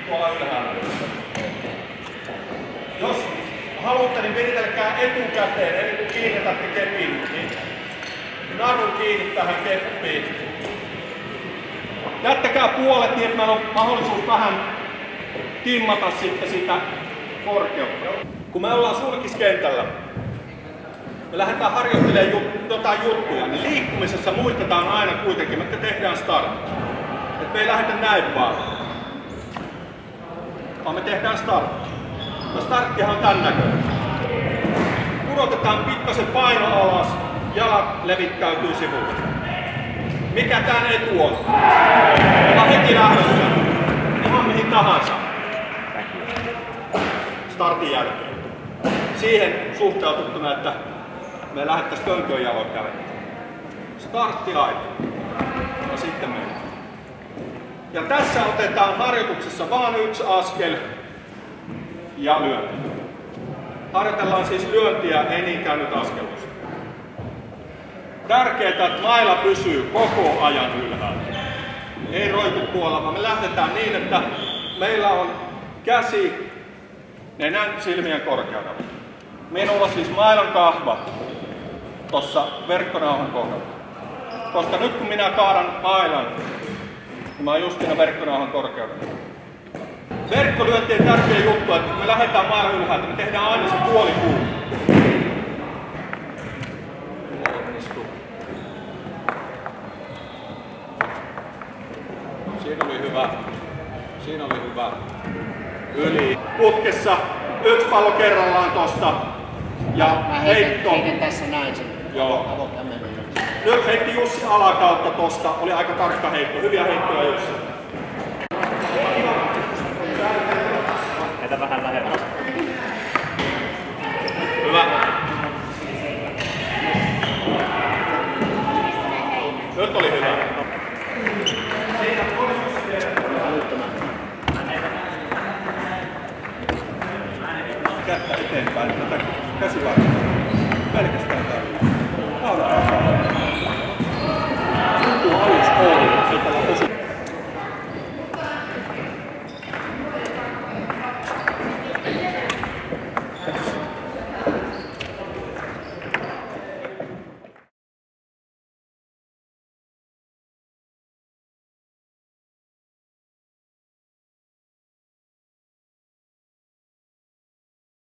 tuolla ylhäällä. Jos haluatte, niin viritelkää etukäteen, eli kun kiinnitätte kepin, niin narun kiinni tähän keppiin. Jättäkää puolet niin, että meillä on mahdollisuus vähän timmata sitten sitä korkeutta. Kun me ollaan sulkiskentällä, me lähdetään harjoittelemaan jotain juttuja, niin liikkumisessa muistetaan aina kuitenkin, että tehdään startti. Et me ei lähdetä näin vaan me tehdään startti. No starttihan on tän näköinen. Pudotetaan pikkasen paino alas, jalat levittäytyy sivulle. Mikä tän etu on? Ollaan heti lähdössä. Ihan mihin tahansa. Startin jälkeen. Siihen suhteutettuna, että me lähdettäisiin tönköön jaloin kävelemään. Startti aina. Ja sitten mennään. Ja tässä otetaan harjoituksessa vain yksi askel ja lyönti. Harjoitellaan siis lyöntiä, ei niinkään nyt askelusta. Tärkeää, että maila pysyy koko ajan ylhäällä. Ei roiku tuolla, vaan me lähdetään niin, että meillä on käsi nenän silmien korkeudella. Minulla siis mailan kahva tuossa verkkonauhan kohdalla. Koska nyt kun minä kaadan mailan, niin mä oon just siinä verkkonauhan korkeudella. Verkkolyöntien tärkeä juttu, että kun me lähdetään mailan ylhäältä, me tehdään aina se puoli kuuluu. Siinä oli hyvä. Siinä oli hyvä. Yli. Putkessa. Yksi pallo kerrallaan tosta. Ja heitto. Heitän tässä näin sen. Joo. Nyt heitti Jussi alakautta tosta. Oli aika tarkka heitto. Hyviä heittoja Jussi. Heitä vähän lähemmäs. Hyvä. Nyt oli hyvä. Kättä eteenpäin. Tätä käsivartta. Pelkästään täällä.